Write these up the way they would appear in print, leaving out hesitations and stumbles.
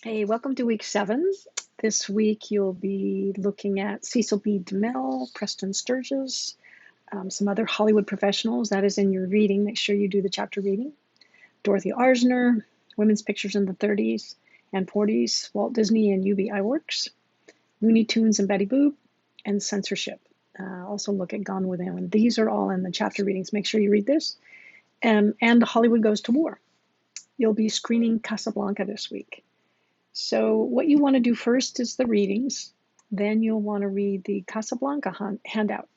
Hey, welcome to week 7. This week you'll be looking at Cecil B. DeMille, Preston Sturges, some other Hollywood professionals. That is in your reading. Make sure you do the chapter reading. Dorothy Arzner, Women's Pictures in the 30s and 40s, Walt Disney and UB Iwerks, Looney Tunes and Betty Boop, and censorship. Also look at Gone with Ellen. These are all in the chapter readings. Make sure you read this. And Hollywood Goes to War. You'll be screening Casablanca this week. So what you want to do first is the readings. Then you'll want to read the Casablanca handout.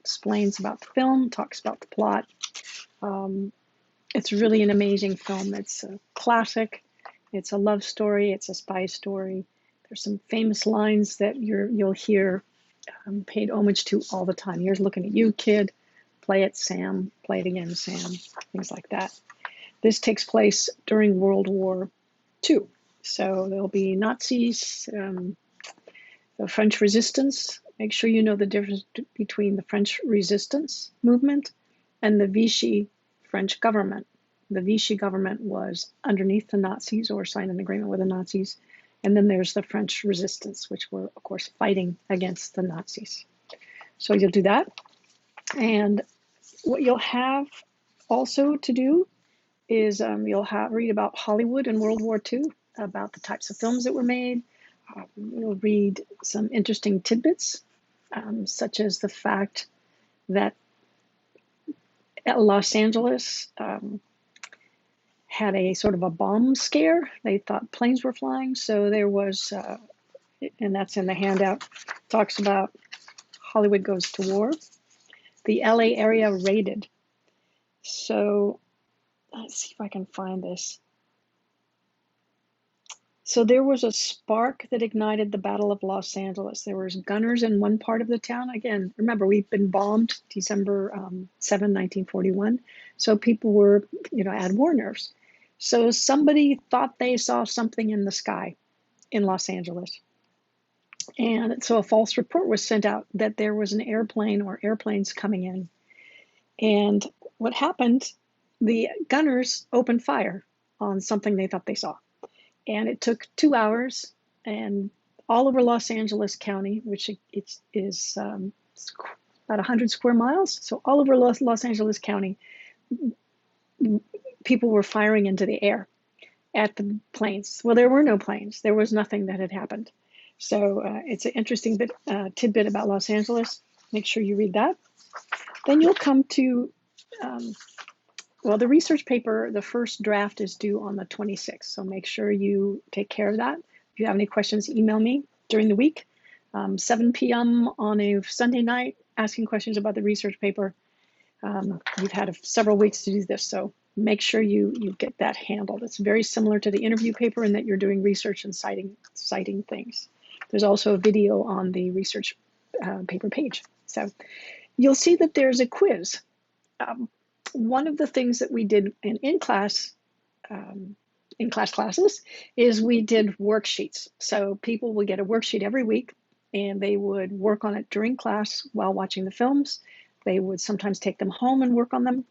Explains about the film, talks about the plot. It's really an amazing film. It's a classic. It's a love story. It's a spy story. There's some famous lines that you'll hear paid homage to all the time. Here's looking at you, kid. Play it, Sam. Play it again, Sam. Things like that. This takes place during World War II. So there'll be Nazis, the French resistance. Make sure you know the difference between the French resistance movement and the Vichy French government. The Vichy government was underneath the Nazis or signed an agreement with the Nazis. And then there's the French resistance, which were, of course, fighting against the Nazis. So you'll do that. And what you'll have also to do is you'll read about Hollywood in World War II, about the types of films that were made. You'll read some interesting tidbits, such as the fact that Los Angeles had a sort of a bomb scare. They thought planes were flying, so there was, and that's in the handout, talks about Hollywood Goes to War. The LA area raided. So let's see if I can find this. So there was a spark that ignited the Battle of Los Angeles. There was gunners in one part of the town. Again, remember, we've been bombed December 7, 1941. So people were, had war nerves. So somebody thought they saw something in the sky in Los Angeles. And so a false report was sent out that there was an airplane or airplanes coming in. And what happened, the gunners opened fire on something they thought they saw. And it took 2 hours, and all over Los Angeles County, which is about 100 square miles. So all over Los Angeles County, people were firing into the air at the planes. Well, there were no planes. There was nothing that had happened. So it's an interesting tidbit about Los Angeles. Make sure you read that. Then you'll come to well, the research paper, the first draft is due on the 26th, so make sure you take care of that. If you have any questions, email me during the week, 7 p.m. on a Sunday night, asking questions about the research paper. You've had several weeks to do this, so make sure you get that handled. It's very similar to the interview paper in that you're doing research and citing things. There's also a video on the research paper page. So you'll see that there's a quiz. One of the things that we did in class classes is we did worksheets. So people would get a worksheet every week and they would work on it during class while watching the films. They would sometimes take them home and work on them.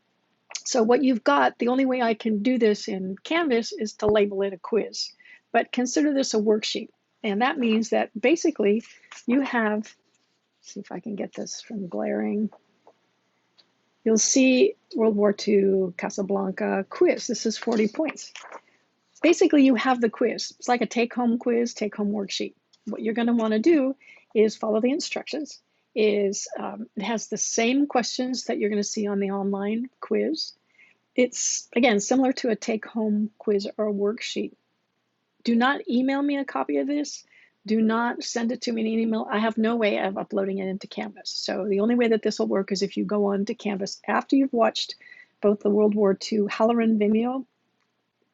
So what you've got, the only way I can do this in Canvas is to label it a quiz, but consider this a worksheet. And that means that basically you have, see if I can get this from glaring. You'll see World War II Casablanca quiz. This is 40 points. Basically, you have the quiz. It's like a take-home quiz, take-home worksheet. What you're going to want to do is follow the instructions. It has the same questions that you're going to see on the online quiz. It's, again, similar to a take-home quiz or a worksheet. Do not email me a copy of this. Do not send it to me in an email. I have no way of uploading it into Canvas. So the only way that this will work is if you go on to Canvas after you've watched both the World War II Halloran Vimeo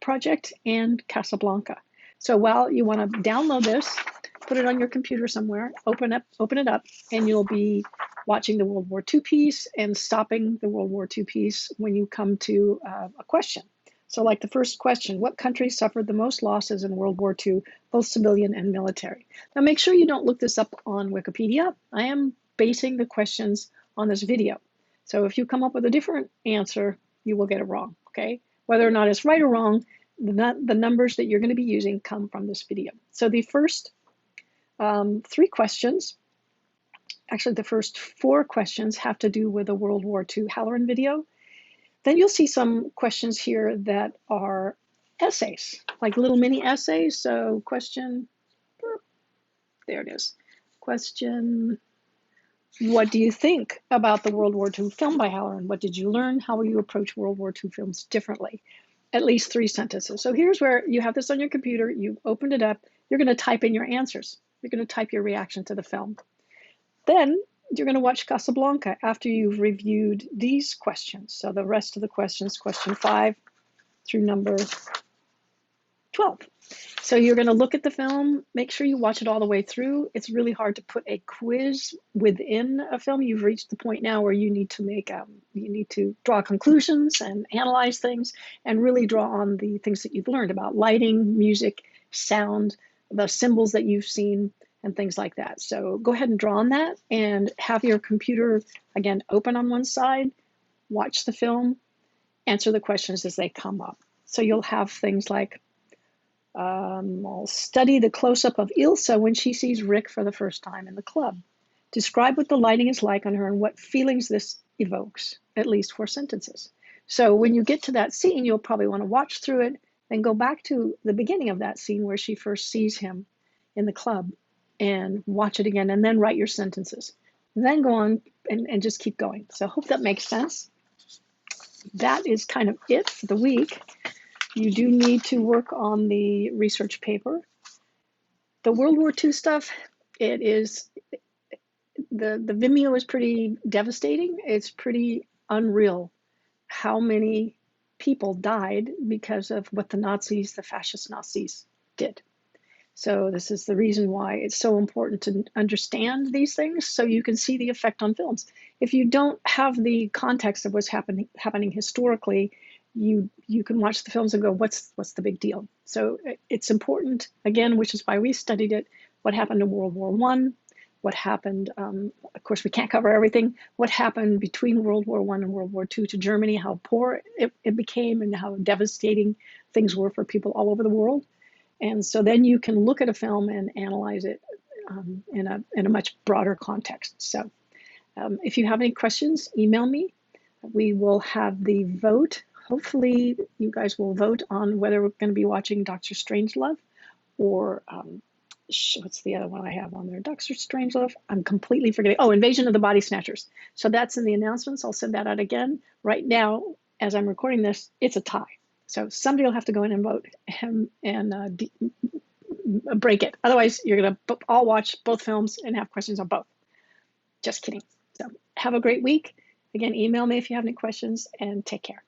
project and Casablanca. So while you want to download this, put it on your computer somewhere, open it up, and you'll be watching the World War II piece and stopping the World War II piece when you come to a question. So like the first question, what country suffered the most losses in World War II, both civilian and military? Now make sure you don't look this up on Wikipedia. I am basing the questions on this video. So if you come up with a different answer, you will get it wrong, okay? Whether or not it's right or wrong, the numbers that you're going to be using come from this video. So the first 3 questions, actually the first 4 questions have to do with a World War II Halloran video. Then you'll see some questions here that are essays, like little mini essays. So question, there it is. Question, what do you think about the World War II film by Halloran? What did you learn? How will you approach World War II films differently? At least 3 sentences. So here's where you have this on your computer, you opened it up, you're going to type in your answers. You're going to type your reaction to the film. Then you're going to watch Casablanca after you've reviewed these questions. So the rest of the questions, question 5 through number 12. So you're going to look at the film, make sure you watch it all the way through. It's really hard to put a quiz within a film. You've reached the point now where you need to you need to draw conclusions and analyze things and really draw on the things that you've learned about lighting, music, sound, the symbols that you've seen, and things like that. So go ahead and draw on that and have your computer, again, open on one side, watch the film, answer the questions as they come up. So you'll have things like, I'll study the close-up of Ilsa when she sees Rick for the first time in the club. Describe what the lighting is like on her and what feelings this evokes, at least 4 sentences. So when you get to that scene, you'll probably want to watch through it, then go back to the beginning of that scene where she first sees him in the club and watch it again, and then write your sentences. Then go on and just keep going. So I hope that makes sense. That is kind of it for the week. You do need to work on the research paper. The World War II stuff, it is, the Vimeo is pretty devastating. It's pretty unreal how many people died because of what the Nazis, the fascist Nazis, did. So this is the reason why it's so important to understand these things so you can see the effect on films. If you don't have the context of what's happening historically, you can watch the films and go, what's the big deal? So it's important, again, which is why we studied it, what happened in World War I, what happened, of course, we can't cover everything, what happened between World War I and World War II to Germany, how poor it became and how devastating things were for people all over the world. And so then you can look at a film and analyze it in a much broader context. So if you have any questions, email me. We will have the vote. Hopefully you guys will vote on whether we're going to be watching Dr. Strangelove or what's the other one I have on there? Dr. Strangelove. I'm completely forgetting. Oh, Invasion of the Body Snatchers. So that's in the announcements. I'll send that out again. Right now, as I'm recording this, it's a tie. So somebody will have to go in and vote and break it. Otherwise, you're going to all watch both films and have questions on both. Just kidding. So have a great week. Again, email me if you have any questions and take care.